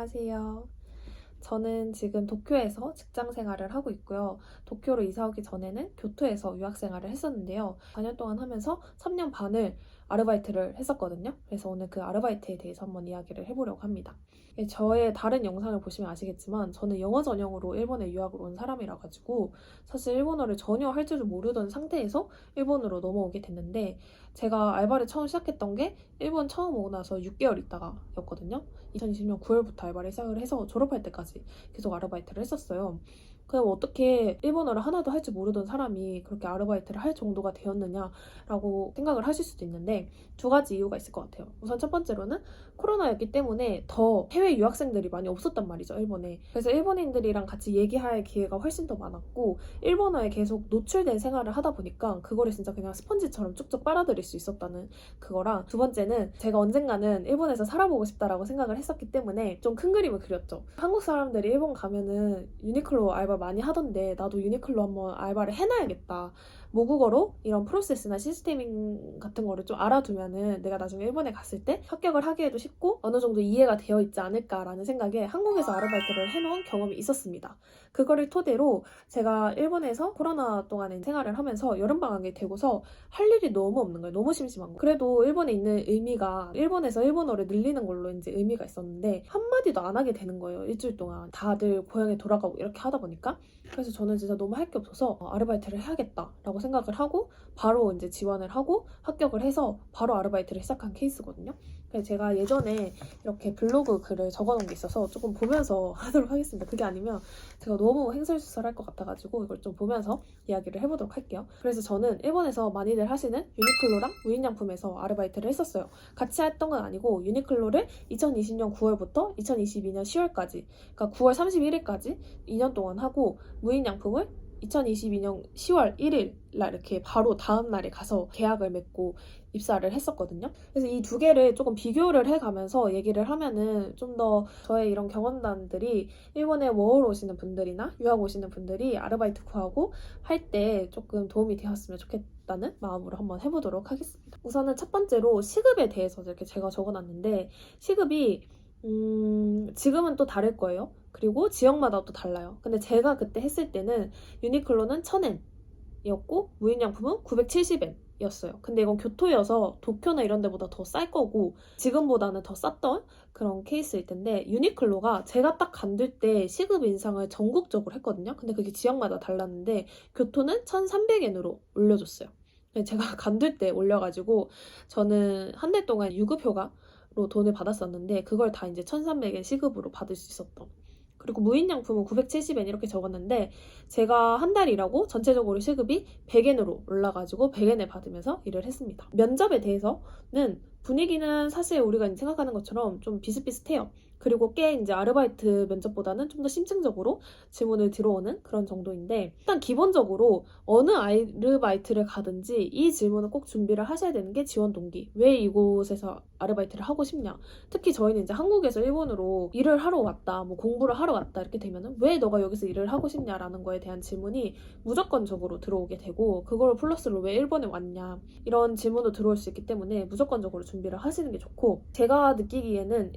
안녕하세요. 저는 지금 도쿄에서 직장 생활을 하고 있고요. 도쿄로 이사 오기 전에는 교토에서 유학 생활을 했었는데요. 4년 동안 하면서 3년 반을 아르바이트를 했었거든요. 그래서 오늘 그 아르바이트에 대해서 한번 이야기를 해보려고 합니다. 저의 다른 영상을 보시면 아시겠지만 저는 영어 전형으로 일본에 유학을 온 사람이라 가지고 사실 일본어를 전혀 할 줄을 모르던 상태에서 일본으로 넘어오게 됐는데 제가 알바를 처음 시작했던 게 일본 처음 오고 나서 6개월 있다가였거든요. 2020년 9월부터 알바를 시작을 해서 졸업할 때까지 계속 아르바이트를 했었어요. 그럼 어떻게 일본어를 하나도 할 줄 모르던 사람이 그렇게 아르바이트를 할 정도가 되었느냐라고 생각을 하실 수도 있는데 두 가지 이유가 있을 것 같아요. 우선 첫 번째로는 코로나였기 때문에 더 해외 유학생들이 많이 없었단 말이죠, 일본에. 그래서 일본인들이랑 같이 얘기할 기회가 훨씬 더 많았고 일본어에 계속 노출된 생활을 하다 보니까 그거를 진짜 그냥 스펀지처럼 쭉쭉 빨아들일 수 있었다는 그거랑 두 번째는 제가 언젠가는 일본에서 살아보고 싶다라고 생각을 했었기 때문에 좀 큰 그림을 그렸죠. 한국 사람들이 일본 가면은 유니클로 알바 많이 하던데 나도 유니클로 한번 알바를 해놔야겠다. 모국어로 이런 프로세스나 시스템 같은 거를 좀 알아두면은 내가 나중에 일본에 갔을 때 합격을 하기에도 쉽고 어느 정도 이해가 되어 있지 않을까라는 생각에 한국에서 아르바이트를 해놓은 경험이 있었습니다. 그거를 토대로 제가 일본에서 코로나 동안에 생활을 하면서 여름방학이 되고서 할 일이 너무 없는 거예요. 너무 심심한 거예요. 그래도 일본에 있는 의미가 일본에서 일본어를 늘리는 걸로 이제 의미가 있었는데 한마디도 안 하게 되는 거예요. 일주일 동안 다들 고향에 돌아가고 이렇게 하다 보니까 그래서 저는 진짜 너무 할 게 없어서 아르바이트를 해야겠다라고 생각을 하고 바로 이제 지원을 하고 합격을 해서 바로 아르바이트를 시작한 케이스거든요. 그래서 제가 예전에 이렇게 블로그 글을 적어놓은 게 있어서 조금 보면서 하도록 하겠습니다. 그게 아니면 제가 너무 횡설수설할 것 같아가지고 이걸 좀 보면서 이야기를 해보도록 할게요. 그래서 저는 일본에서 많이들 하시는 유니클로랑 무인양품에서 아르바이트를 했었어요. 같이 했던 건 아니고 유니클로를 2020년 9월부터 2022년 10월까지 그러니까 9월 31일까지 2년 동안 하고 무인양품을 2022년 10월 1일 날 이렇게 바로 다음 날에 가서 계약을 맺고 입사를 했었거든요. 그래서 이 두 개를 조금 비교를 해가면서 얘기를 하면은 좀 더 저의 이런 경험담들이 일본에 워홀 오시는 분들이나 유학 오시는 분들이 아르바이트 구하고 할 때 조금 도움이 되었으면 좋겠다는 마음으로 한번 해보도록 하겠습니다. 우선은 첫 번째로 시급에 대해서 이렇게 제가 적어놨는데 시급이 지금은 또 다를 거예요. 그리고 지역마다 또 달라요. 근데 제가 그때 했을 때는 유니클로는 1000엔이었고 무인양품은 970엔이었어요. 근데 이건 교토여서 도쿄나 이런 데보다 더 쌀 거고 지금보다는 더 쌌던 그런 케이스일 텐데 유니클로가 제가 딱 간들 때 시급 인상을 전국적으로 했거든요. 근데 그게 지역마다 달랐는데 교토는 1300엔으로 올려줬어요. 제가 간들 때 올려가지고 저는 한 달 동안 유급휴가 로 돈을 받았었는데 그걸 다 이제 1300엔 시급으로 받을 수 있었던 그리고 무인양품은 970엔 이렇게 적었는데 제가 한 달 일하고 전체적으로 시급이 100엔으로 올라가지고 100엔을 받으면서 일을 했습니다. 면접에 대해서는 분위기는 사실 우리가 생각하는 것처럼 좀 비슷비슷해요. 그리고 꽤 이제 아르바이트 면접보다는 좀 더 심층적으로 질문을 들어오는 그런 정도인데 일단 기본적으로 어느 아르바이트를 가든지 이 질문을 꼭 준비를 하셔야 되는 게 지원 동기. 왜 이곳에서 아르바이트를 하고 싶냐? 특히 저희는 이제 한국에서 일본으로 일을 하러 왔다, 뭐 공부를 하러 왔다 이렇게 되면은 왜 너가 여기서 일을 하고 싶냐라는 거에 대한 질문이 무조건적으로 들어오게 되고 그걸 플러스로 왜 일본에 왔냐 이런 질문도 들어올 수 있기 때문에 무조건적으로 준비를 하시는 게 좋고 제가 느끼기에는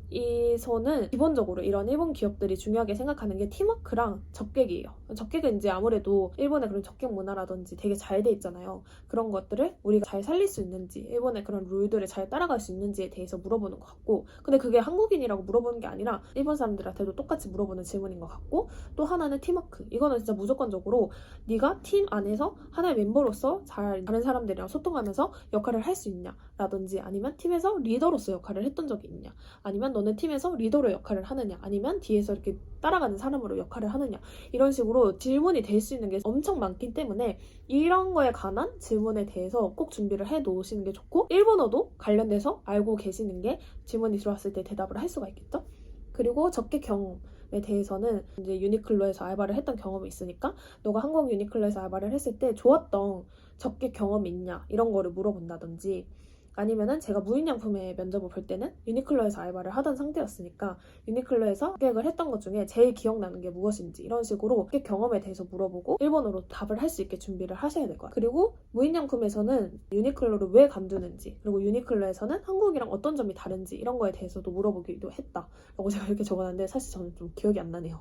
일본에서는 기본적으로 이런 일본 기업들이 중요하게 생각하는 게 팀워크랑 적객이에요. 적객은 이제 아무래도 일본의 그런 적객 문화라든지 되게 잘 돼 있잖아요. 그런 것들을 우리가 잘 살릴 수 있는지 일본의 그런 룰들을 잘 따라갈 수 있는지에 대해서 물어보는 것 같고 근데 그게 한국인이라고 물어보는 게 아니라 일본 사람들한테도 똑같이 물어보는 질문인 것 같고 또 하나는 팀워크. 이거는 진짜 무조건적으로 네가 팀 안에서 하나의 멤버로서 잘 다른 사람들이랑 소통하면서 역할을 할 수 있냐 라든지 아니면 팀에서 리더로서 역할을 했던 적이 있냐 아니면 너는 팀에서 리더로 역할을 하느냐 아니면 뒤에서 이렇게 따라가는 사람으로 역할을 하느냐 이런 식으로 질문이 될 수 있는 게 엄청 많기 때문에 이런 거에 관한 질문에 대해서 꼭 준비를 해 놓으시는 게 좋고 일본어도 관련돼서 알고 계시는 게 질문이 들어왔을 때 대답을 할 수가 있겠죠. 그리고 적객 경험에 대해서는 이제 유니클로에서 알바를 했던 경험이 있으니까 너가 한국 유니클로에서 알바를 했을 때 좋았던 적객 경험이 있냐 이런 거를 물어본다든지 아니면은 제가 무인양품의 면접을 볼 때는 유니클로에서 알바를 하던 상태였으니까 유니클로에서 고객을 했던 것 중에 제일 기억나는 게 무엇인지 이런 식으로 고객 경험에 대해서 물어보고 일본어로 답을 할 수 있게 준비를 하셔야 될 거예요. 그리고 무인양품에서는 유니클로를 왜 관두는지, 그리고 유니클로에서는 한국이랑 어떤 점이 다른지 이런 거에 대해서도 물어보기도 했다라고 제가 이렇게 적어놨는데 사실 저는 좀 기억이 안 나네요.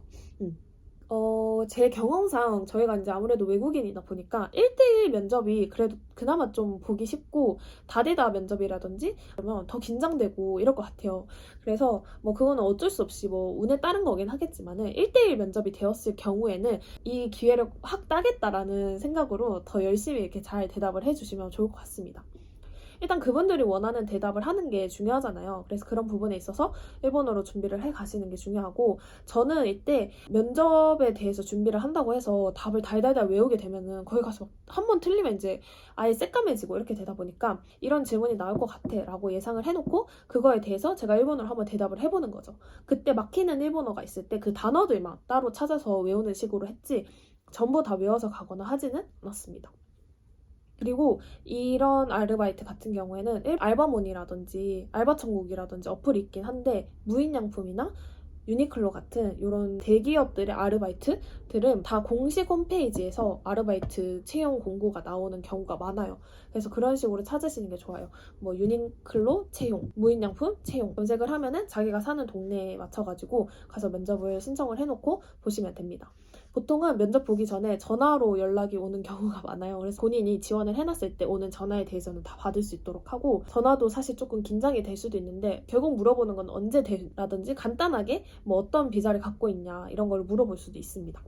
제 경험상 저희가 이제 아무래도 외국인이다 보니까 1대1 면접이 그래도 그나마 좀 보기 쉽고 다대다 면접이라든지 그러면 더 긴장되고 이럴 것 같아요. 그래서 뭐 그거는 어쩔 수 없이 뭐 운에 따른 거긴 하겠지만은 1대1 면접이 되었을 경우에는 이 기회를 확 따겠다라는 생각으로 더 열심히 이렇게 잘 대답을 해주시면 좋을 것 같습니다. 일단 그분들이 원하는 대답을 하는 게 중요하잖아요. 그래서 그런 부분에 있어서 일본어로 준비를 해 가시는 게 중요하고, 저는 이때 면접에 대해서 준비를 한다고 해서 답을 달달달 외우게 되면은 거기 가서 한 번 틀리면 이제 아예 새까매지고 이렇게 되다 보니까 이런 질문이 나올 것 같아 라고 예상을 해놓고 그거에 대해서 제가 일본어로 한번 대답을 해보는 거죠. 그때 막히는 일본어가 있을 때 그 단어들만 따로 찾아서 외우는 식으로 했지 전부 다 외워서 가거나 하지는 않았습니다. 그리고 이런 아르바이트 같은 경우에는 알바몬이라든지 알바천국이라든지 어플이 있긴 한데 무인양품이나 유니클로 같은 이런 대기업들의 아르바이트들은 다 공식 홈페이지에서 아르바이트 채용 공고가 나오는 경우가 많아요. 그래서 그런 식으로 찾으시는 게 좋아요. 뭐 유니클로 채용, 무인양품 채용 검색을 하면은 자기가 사는 동네에 맞춰가지고 가서 면접을 신청을 해놓고 보시면 됩니다. 보통은 면접 보기 전에 전화로 연락이 오는 경우가 많아요. 그래서 본인이 지원을 해놨을 때 오는 전화에 대해서는 다 받을 수 있도록 하고, 전화도 사실 조금 긴장이 될 수도 있는데 결국 물어보는 건 언제 돼라든지 간단하게 뭐 어떤 비자를 갖고 있냐 이런 걸 물어볼 수도 있습니다.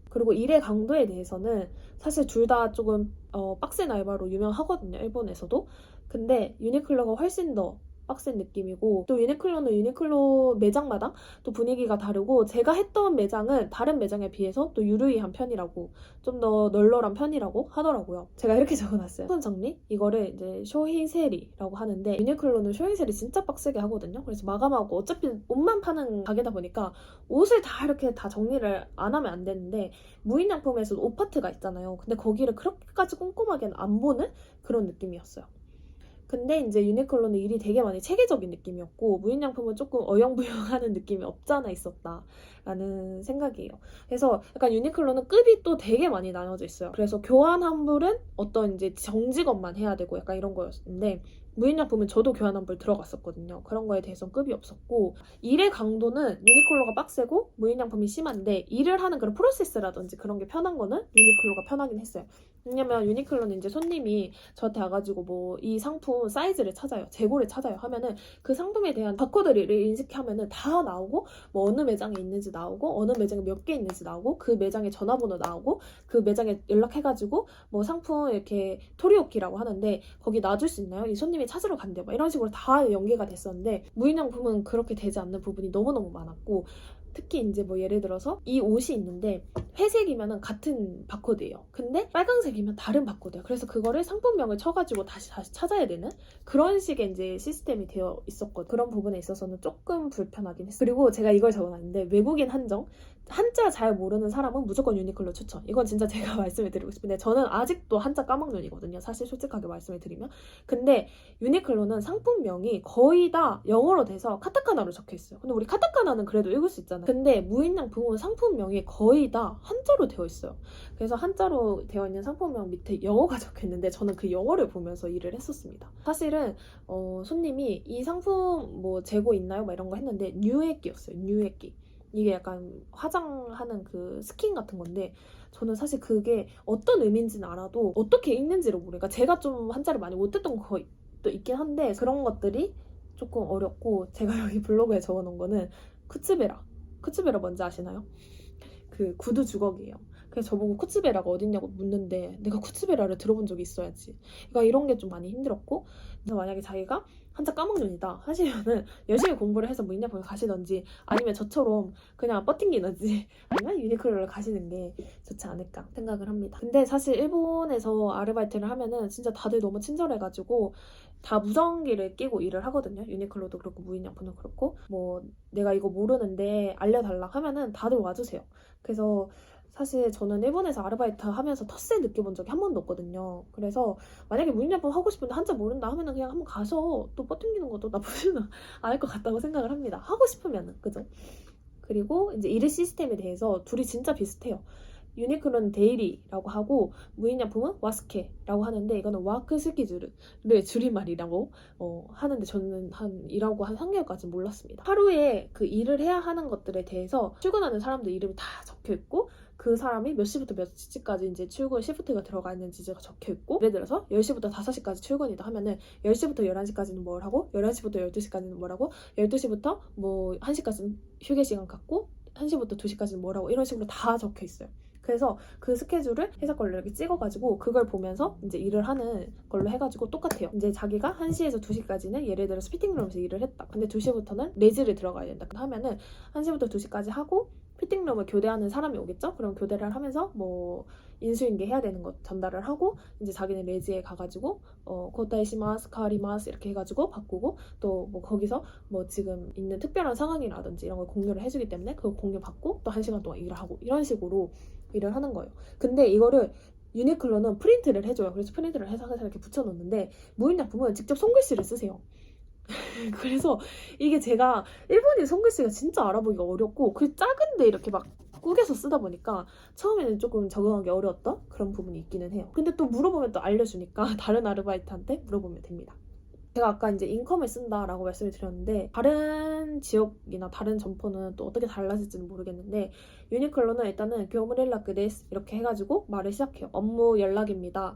그리고 일의 강도에 대해서는 사실 둘 다 조금 빡센 알바로 유명하거든요, 일본에서도. 근데 유니클로가 훨씬 더 빡센 느낌이고, 또 유니클로는 유니클로 매장마다 또 분위기가 다르고, 제가 했던 매장은 다른 매장에 비해서 또 유르이한 편이라고, 좀 더 널널한 편이라고 하더라고요. 제가 이렇게 적어놨어요. 손 정리? 이거를 이제 쇼히세리라고 하는데, 유니클로는 쇼히세리 진짜 빡세게 하거든요. 그래서 마감하고 어차피 옷만 파는 가게다 보니까 옷을 다 이렇게 다 정리를 안 하면 안 되는데, 무인양품에서 옷 파트가 있잖아요. 근데 거기를 그렇게까지 꼼꼼하게는 안 보는 그런 느낌이었어요. 근데 이제 유니클로는 일이 되게 많이 체계적인 느낌이었고, 무인양품은 조금 어영부영하는 느낌이 없잖아 있었다라는 생각이에요. 그래서 약간 유니클로는 급이 또 되게 많이 나눠져 있어요. 그래서 교환 환불은 어떤 이제 정직원만 해야 되고 약간 이런 거였는데, 무인양품은 저도 교환 환불 들어갔었거든요. 그런 거에 대해서는 급이 없었고, 일의 강도는 유니클로가 빡세고 무인양품이 심한데, 일을 하는 그런 프로세스라든지 그런 게 편한 거는 유니클로가 편하긴 했어요. 왜냐면 유니클로는 이제 손님이 저한테 와가지고 뭐 이 상품 사이즈를 찾아요, 재고를 찾아요 하면은 그 상품에 대한 바코드를 인식하면은 다 나오고, 뭐 어느 매장에 있는지 나오고, 어느 매장에 몇 개 있는지 나오고, 그 매장의 전화번호 나오고, 그 매장에 연락해가지고 뭐 상품 이렇게 토리오키라고 하는데 거기 놔줄 수 있나요? 이 손님이 찾으러 간대요. 막 이런 식으로 다 연계가 됐었는데, 무인양품은 그렇게 되지 않는 부분이 너무너무 많았고, 특히 이제 뭐 예를 들어서 이 옷이 있는데 회색이면은 같은 바코드예요. 근데 빨강색이면 다른 바코드예요. 그래서 그거를 상품명을 쳐가지고 다시 찾아야 되는 그런 식의 이제 시스템이 되어 있었거든요. 그런 부분에 있어서는 조금 불편하긴 했어요. 그리고 제가 이걸 적어놨는데, 외국인 한정. 한자 잘 모르는 사람은 무조건 유니클로 추천. 이건 진짜 제가 말씀을 드리고 싶은데, 저는 아직도 한자 까막눈이거든요, 사실 솔직하게 말씀을 드리면. 근데 유니클로는 상품명이 거의 다 영어로 돼서 카타카나로 적혀 있어요. 근데 우리 카타카나는 그래도 읽을 수 있잖아요. 근데 무인양품은 상품명이 거의 다 한자로 되어 있어요. 그래서 한자로 되어 있는 상품명 밑에 영어가 적혀 있는데, 저는 그 영어를 보면서 일을 했었습니다. 사실은 손님이 이 상품 뭐 재고 있나요? 막 이런 거 했는데 뉴에끼였어요. 뉴에끼. 이게 약간 화장하는 그 스킨 같은 건데, 저는 사실 그게 어떤 의미인지는 알아도 어떻게 읽는지를 모르니까, 제가 좀 한자를 많이 못했던 것도 있긴 한데 그런 것들이 조금 어렵고, 제가 여기 블로그에 적어놓은 거는 쿠츠베라 뭔지 아시나요? 그 구두 주걱이에요. 그래서 저보고 쿠츠베라가 어딨냐고 묻는데, 내가 쿠츠베라를 들어본 적이 있어야지. 그러니까 이런 게 좀 많이 힘들었고, 그래서 만약에 자기가 한자 까먹는이다 하시면은 열심히 공부를 해서 무인양품을 가시던지, 아니면 저처럼 그냥 버팅기든지 아니면 유니클로를 가시는 게 좋지 않을까 생각을 합니다. 근데 사실 일본에서 아르바이트를 하면은 진짜 다들 너무 친절해가지고 다 무전기를 끼고 일을 하거든요. 유니클로도 그렇고 무인양품도 그렇고, 뭐 내가 이거 모르는데 알려달라 하면은 다들 와주세요. 그래서 사실 저는 일본에서 아르바이트 하면서 텃세 느껴본 적이 한 번도 없거든요. 그래서 만약에 무인양품 하고 싶은데 한자 모른다 하면은 그냥 한번 가서 또 버팅기는 것도 나쁘지는 않을 것 같다고 생각을 합니다. 하고 싶으면은, 그죠? 그리고 이제 일의 시스템에 대해서 둘이 진짜 비슷해요. 유니클로는 데일리라고 하고 무인양품은 와스케라고 하는데, 이거는 와크 스키줄을 줄임말이라고 하는데, 저는 일하고 한 3개월까지 몰랐습니다. 하루에 그 일을 해야 하는 것들에 대해서 출근하는 사람들 이름이 다 적혀 있고, 그 사람이 몇 시부터 몇 시까지 이제 출근 시프트가 들어가 있는지가 적혀 있고, 예를 들어서 10시부터 5시까지 출근이다 하면은 10시부터 11시까지는 뭘 하고, 11시부터 12시까지는 뭘 하고, 12시부터 뭐 1시까지는 휴게 시간 갖고, 1시부터 2시까지는 뭘 하고, 이런 식으로 다 적혀 있어요. 그래서 그 스케줄을 회사 걸로 이렇게 찍어가지고 그걸 보면서 이제 일을 하는 걸로 해가지고 똑같아요. 이제 자기가 1시에서 2시까지는 예를 들어서 피팅룸에서 일을 했다. 근데 2시부터는 레지를 들어가야 된다. 하면은 1시부터 2시까지 하고 피팅룸을 교대하는 사람이 오겠죠? 그럼 교대를 하면서 뭐 인수인계 해야 되는 것 전달을 하고, 이제 자기는 레지에 가가지고 고타이시마스, 카와리마스 이렇게 해가지고 바꾸고, 또 뭐 거기서 뭐 지금 있는 특별한 상황이라든지 이런 걸 공유를 해주기 때문에 그거 공유 받고 또 1시간 동안 일을 하고, 이런 식으로 일을 하는 거예요. 근데 이거를 유니클로는 프린트를 해줘요. 그래서 프린트를 해서 항상 이렇게 붙여놓는데, 무인양품은 직접 손글씨를 쓰세요. 그래서 이게 제가 일본인 손글씨가 진짜 알아보기가 어렵고, 그 작은데 이렇게 막 꾸겨서 쓰다 보니까 처음에는 조금 적응하기 어려웠던 그런 부분이 있기는 해요. 근데 또 물어보면 또 알려주니까 다른 아르바이트한테 물어보면 됩니다. 제가 아까 이제 인컴을 쓴다라고 말씀을 드렸는데, 다른 지역이나 다른 점포는 또 어떻게 달라질지는 모르겠는데, 유니클로는 일단은 교무連絡 데스 이렇게 해가지고 말을 시작해요. 업무 연락입니다.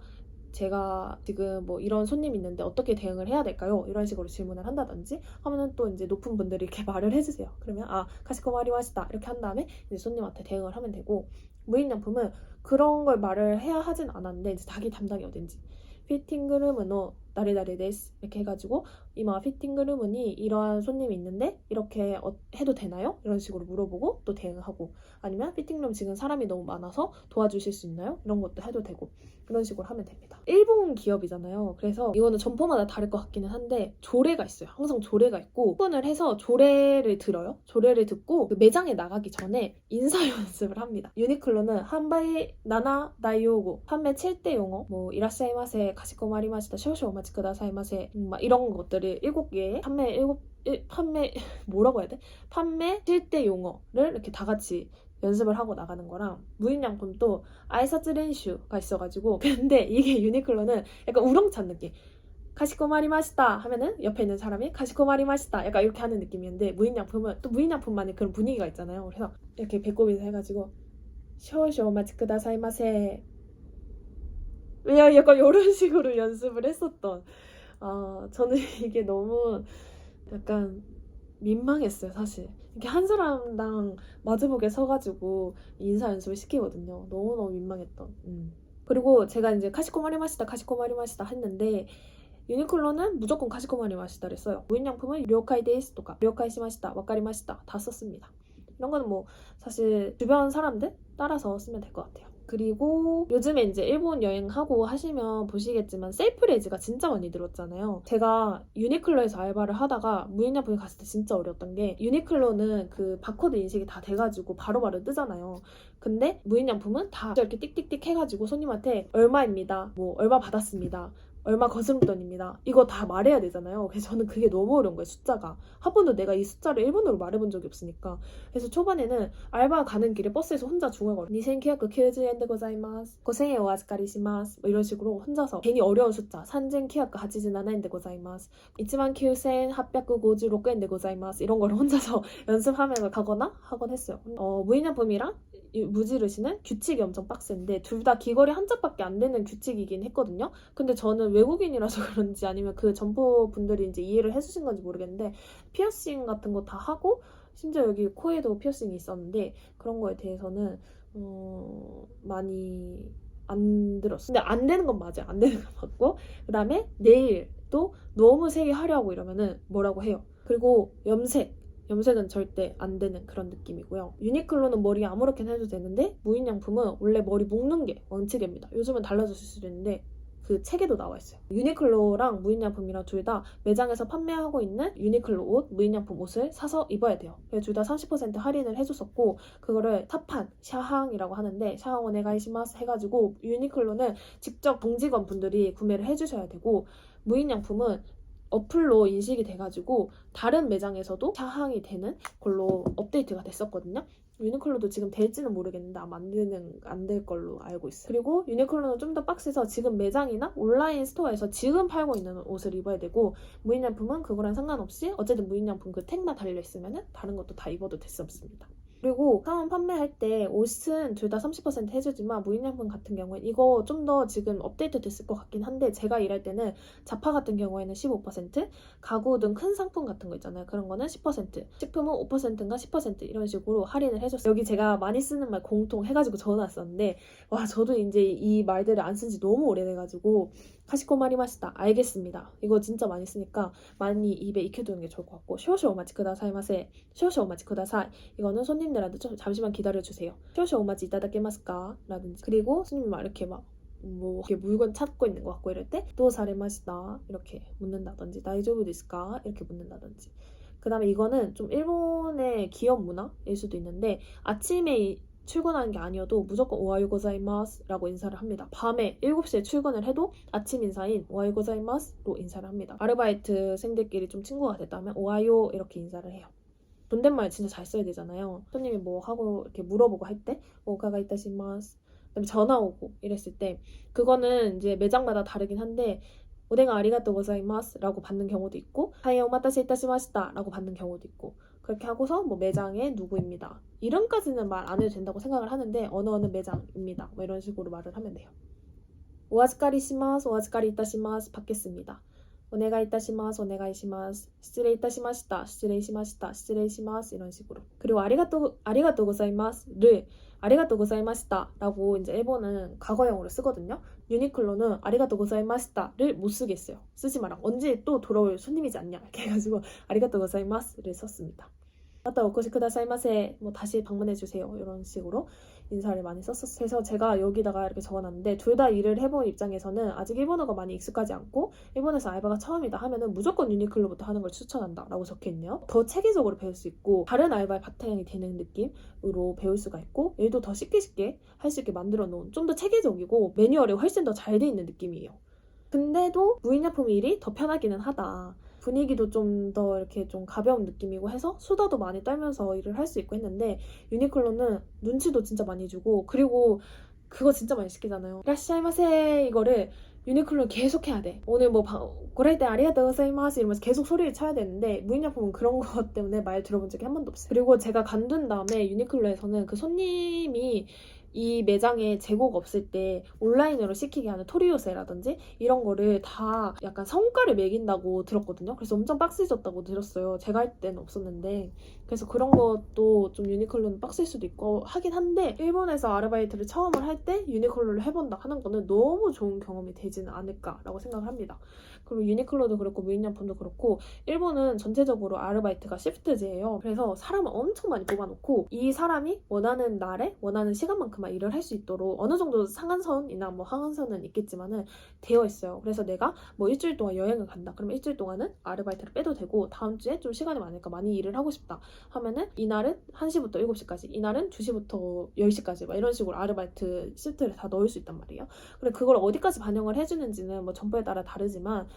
제가 지금 뭐 이런 손님이 있는데 어떻게 대응을 해야 될까요? 이런 식으로 질문을 한다든지 하면은 또 이제 높은 분들이 이렇게 말을 해주세요. 그러면 가시코마리마시다 이렇게 한 다음에 이제 손님한테 대응을 하면 되고, 무인양품은 그런 걸 말을 해야 하진 않았는데, 이제 자기 담당이 어딘지 피팅그루무노 나레나레 데스 이렇게 해가지고, 이마 피팅그루무니 이러한 손님이 있는데 이렇게 해도 되나요? 이런 식으로 물어보고 또 대응하고, 아니면 피팅룸 지금 사람이 너무 많아서 도와주실 수 있나요? 이런 것도 해도 되고, 이런 식으로 하면 됩니다. 일본 기업이잖아요. 그래서 이거는 점포마다 다를 것 같기는 한데 조례가 있어요. 항상 조례가 있고, 오픈을 해서 조례를 들어요. 조례를 듣고 그 매장에 나가기 전에 인사 연습을 합니다. 유니클로는 한바이 나나 다이오고 판매 7대 용어, 뭐 이라샤이마세, 가시코마리마시다, 쇼쇼 오마치 쿠다사이마세, 막 이런 것들을 7개 판매 뭐라고 해야 돼? 판매 7대 용어를 이렇게 다 같이 연습을 하고 나가는 거랑, 무인양품도 아이사츠 렌슈가 있어가지고, 근데 이게 유니클로는 약간 우렁찬 느낌. 가시코마리마시다 하면은 옆에 있는 사람이 가시코마리마시다 약간 이렇게 하는 느낌이었는데, 무인양품은 또 무인양품만의 그런 분위기가 있잖아요. 그래서 이렇게 배꼽에서 해가지고 쇼쇼 오마치 쿠다사이마세, 약간 이런 식으로 연습을 했었던, 저는 이게 너무 약간 민망했어요, 사실. 이렇게 한 사람당 마주보게 서가지고 인사 연습을 시키거든요. 너무너무 민망했던. 그리고 제가 이제 카시코마리마시다 했는데, 유니클로는 무조건 카시코마리마시다를 써요. 무인양품은 료카이 데스 또가 료카이 시마시다, 와카리마시다 다 썼습니다. 이런 거는 뭐 사실 주변 사람들 따라서 쓰면 될 것 같아요. 그리고 요즘에 이제 일본 여행하고 하시면 보시겠지만 셀프 레지가 진짜 많이 늘었잖아요. 제가 유니클로에서 알바를 하다가 무인양품에 갔을 때 진짜 어려웠던 게, 유니클로는 그 바코드 인식이 다 돼가지고 바로바로 뜨잖아요. 근데 무인양품은 다 이렇게 띡띡띡 해가지고 손님한테 얼마입니다, 뭐 얼마 받았습니다, 얼마 거스름돈입니다, 이거 다 말해야 되잖아요. 그래서 저는 그게 너무 어려운 거예요, 숫자가. 한 번도 내가 이 숫자를 일본어로 말해본 적이 없으니까. 그래서 초반에는 알바 가는 길에 버스에서 혼자 중얼거려 2990엔 데 고자이마스, 5000엔 오아즈카리시마스 뭐 이런 식으로 혼자서 괜히 어려운 숫자 3987엔 데 고자이마스, 19856엔 데 고자이마스 이런 거를 혼자서 연습하면서 가거나 하곤 했어요. 무인양품이랑 무지르시는 규칙이 엄청 빡센데, 둘 다 귀걸이 한 짝밖에 안 되는 규칙이긴 했거든요. 근데 저는 외국인이라서 그런지 아니면 그 점포 분들이 이제 이해를 해주신 건지 모르겠는데, 피어싱 같은 거 다 하고, 심지어 여기 코에도 피어싱이 있었는데 그런 거에 대해서는 많이 안 들었어요. 근데 안 되는 건 맞아요. 안 되는 건 맞고, 그 다음에 네일도 너무 세게 하려고 이러면은 뭐라고 해요. 그리고 염색은 절대 안 되는 그런 느낌이고요. 유니클로는 머리 아무렇게나 해도 되는데, 무인양품은 원래 머리 묶는 게 원칙입니다. 요즘은 달라졌을 수도 있는데 그 책에도 나와 있어요. 유니클로랑 무인양품이랑 둘 다 매장에서 판매하고 있는 유니클로 옷, 무인양품 옷을 사서 입어야 돼요. 그래서 둘 다 30% 할인을 해줬었고 그거를 타판, 샤항이라고 하는데 샤항 오네가이시마스 해가지고 유니클로는 직접 동직원 분들이 구매를 해주셔야 되고 무인양품은 어플로 인식이 돼가지고 다른 매장에서도 샤항이 되는 걸로 업데이트가 됐었거든요. 유니클로도 지금 될지는 모르겠는데 아마 안 될 걸로 알고 있어요. 그리고 유니클로는 좀 더 빡세서 지금 매장이나 온라인 스토어에서 지금 팔고 있는 옷을 입어야 되고 무인양품은 그거랑 상관없이 어쨌든 무인양품 그 택만 달려있으면 다른 것도 다 입어도 됐었습니다. 그리고 사원 판매할 때 옷은 둘 다 30% 해주지만 무인양품 같은 경우는 이거 좀 더 지금 업데이트 됐을 것 같긴 한데 제가 일할 때는 자파 같은 경우에는 15%, 가구 등 큰 상품 같은 거 있잖아요. 그런 거는 10%, 식품은 5%인가 10% 이런 식으로 할인을 해줬어요. 여기 제가 많이 쓰는 말 공통 해가지고 적어놨었는데 와 저도 이제 이 말들을 안 쓴 지 너무 오래돼가지고 카시코마리마시다 알겠습니다. 이거 진짜 많이 쓰니까 많이 입에 익혀두는 게 좋을 것 같고 쇼쇼 오마치 쿠다사이마세 쇼쇼 오마치 쿠다사이 이거는 손님들한테 좀 잠시만 기다려주세요. 쇼쇼 오마치 이타다케마스까? 라든지 그리고 손님이 막 이렇게 막 뭐 이렇게 물건 찾고 있는 것 같고 이럴 때 또 사레마시다 이렇게 묻는다든지 다이조부 데스까? 이렇게 묻는다든지 그 다음에 이거는 좀 일본의 기업 문화일 수도 있는데 아침에 출근하는 게 아니어도 무조건 오하요 고자이마스 라고 인사를 합니다. 밤에 7시에 출근을 해도 아침 인사인 오하요 고자이마스로 인사를 합니다. 아르바이트생들끼리 좀 친구가 됐다면 오하요 이렇게 인사를 해요. 존댓말 진짜 잘 써야 되잖아요. 손님이 뭐 하고 이렇게 물어보고 할 때 오가가 이타시마스 그다음에 전화 오고 이랬을 때 그거는 이제 매장마다 다르긴 한데 오뎅아 아리가또 고자이마스 라고 받는 경우도 있고 하이 오마타세 이타시마시타 라고 받는 경우도 있고 그렇게 하고서 뭐 매장의 누구입니다. 이름까지는 말 안 해도 된다고 생각을 하는데 어느 매장입니다. 뭐 이런 식으로 말을 하면 돼요. 오아즈카리 시마스 오아즈카리 이타시마스 받겠습니다. 오네가이 이타시마스 오네가이 시마스 시츠레이 이타시마시타 시츠레이 시마시타 시츠레이 시마스 이런 식으로 그리고 아리가또 고자이마스를 아리가또 고자이마시타 라고 이제 일본은 과거형으로 쓰거든요. 유니클로는 아리가또 고자이마시타를 못 쓰겠어요. 쓰지 마라. 언제 또 돌아올 손님이지 않냐 이렇게 해가지고 아리가또 고자이마스를 썼습니다. 맞다 오코시 쿠다사이마세 뭐 다시 방문해주세요 이런 식으로 인사를 많이 썼었어요. 그래서 제가 여기다가 이렇게 적어놨는데 둘 다 일을 해본 입장에서는 아직 일본어가 많이 익숙하지 않고 일본에서 알바가 처음이다 하면은 무조건 유니클로부터 하는 걸 추천한다 라고 적혀있네요. 더 체계적으로 배울 수 있고 다른 알바의 바탕이 되는 느낌으로 배울 수가 있고 일도 더 쉽게 할 수 있게 만들어 놓은 좀 더 체계적이고 매뉴얼이 훨씬 더 잘 돼 있는 느낌이에요. 근데도 무인양품 일이 더 편하기는 하다. 분위기도 좀 더 이렇게 좀 가벼운 느낌이고 해서 수다도 많이 떨면서 일을 할 수 있고 했는데 유니클로는 눈치도 진짜 많이 주고 그리고 그거 진짜 많이 시키잖아요. 이라시아이마세 이거를 유니클로는 계속 해야 돼. 오늘 뭐 고라이 때 아리가또 고자이마스 이러면서 계속 소리를 쳐야 되는데 무인양품은 그런 것 때문에 말 들어본 적이 한 번도 없어요. 그리고 제가 간둔 다음에 유니클로에서는 그 손님이 이 매장에 재고가 없을 때 온라인으로 시키게 하는 토리요세라든지 이런 거를 다 약간 성과를 매긴다고 들었거든요. 그래서 엄청 빡세졌다고 들었어요. 제가 할 때는 없었는데 그래서 그런 것도 좀 유니클로는 빡셀 수도 있고 하긴 한데 일본에서 아르바이트를 처음을 할 때 유니클로를 해본다 하는 거는 너무 좋은 경험이 되지는 않을까라고 생각을 합니다. 그리고 유니클로도 그렇고 무인양품도 그렇고 일본은 전체적으로 아르바이트가 시프트제예요. 그래서 사람을 엄청 많이 뽑아놓고 이 사람이 원하는 날에 원하는 시간만큼만 일을 할 수 있도록 어느 정도 상한선이나 뭐 하한선은 있겠지만은 되어 있어요. 그래서 내가 뭐 일주일 동안 여행을 간다. 그러면 일주일 동안은 아르바이트를 빼도 되고 다음 주에 좀 시간이 많으니까 많이 일을 하고 싶다 하면은 이날은 1시부터 7시까지 이날은 2시부터 10시까지 막 이런 식으로 아르바이트 시프트를 다 넣을 수 있단 말이에요. 그래 그걸 어디까지 반영을 해주는지는 뭐 정보에 따라 다르지만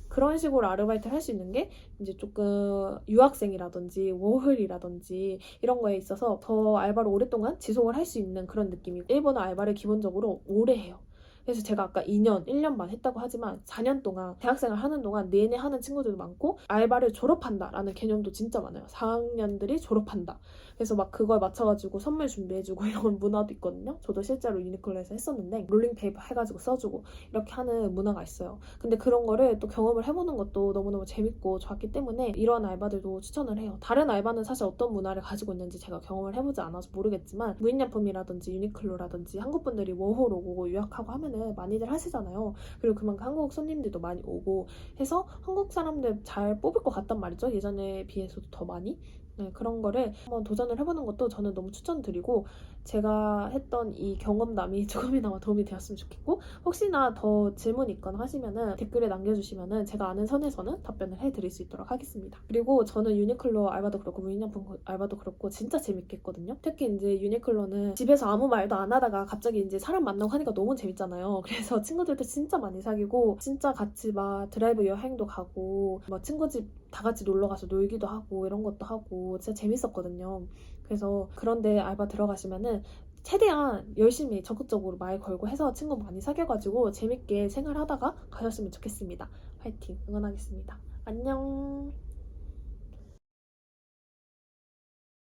그런 식으로 아르바이트를 할 수 있는 게 이제 조금 유학생이라든지 워홀이라든지 이런 거에 있어서 더 알바를 오랫동안 지속을 할 수 있는 그런 느낌이고 일본은 알바를 기본적으로 오래 해요. 그래서 제가 아까 2년, 1년만 했다고 하지만 4년 동안 대학생을 하는 동안 내내 하는 친구들도 많고 알바를 졸업한다라는 개념도 진짜 많아요. 4학년들이 졸업한다. 그래서 막 그걸 맞춰가지고 선물 준비해주고 이런 문화도 있거든요. 저도 실제로 유니클로에서 했었는데 롤링페이퍼 해가지고 써주고 이렇게 하는 문화가 있어요. 근데 그런 거를 또 경험을 해보는 것도 너무너무 재밌고 좋았기 때문에 이런 알바들도 추천을 해요. 다른 알바는 사실 어떤 문화를 가지고 있는지 제가 경험을 해보지 않아서 모르겠지만 무인양품이라든지 유니클로라든지 한국분들이 워홀 오고 유학하고 하면 많이들 하시잖아요. 그리고 그만큼 한국 손님들도 많이 오고 해서 한국 사람들 잘 뽑을 것 같단 말이죠. 예전에 비해서도 더 많이. 네, 그런 거를 한번 도전을 해보는 것도 저는 너무 추천드리고 제가 했던 이 경험담이 조금이나마 도움이 되었으면 좋겠고 혹시나 더 질문 있거나 하시면은 댓글에 남겨주시면은 제가 아는 선에서는 답변을 해드릴 수 있도록 하겠습니다. 그리고 저는 유니클로 알바도 그렇고 무인양품 알바도 그렇고 진짜 재밌게 했거든요. 특히 이제 유니클로는 집에서 아무 말도 안 하다가 갑자기 이제 사람 만나고 하니까 너무 재밌잖아요. 그래서 친구들도 진짜 많이 사귀고 진짜 같이 막 드라이브 여행도 가고 막 친구 집 다 같이 놀러 가서 놀기도 하고 이런 것도 하고 진짜 재밌었거든요. 그래서 그런데 알바 들어가시면은 최대한 열심히 적극적으로 말 걸고 해서 친구 많이 사귀어가지고 재밌게 생활하다가 가셨으면 좋겠습니다. 화이팅! 응원하겠습니다. 안녕!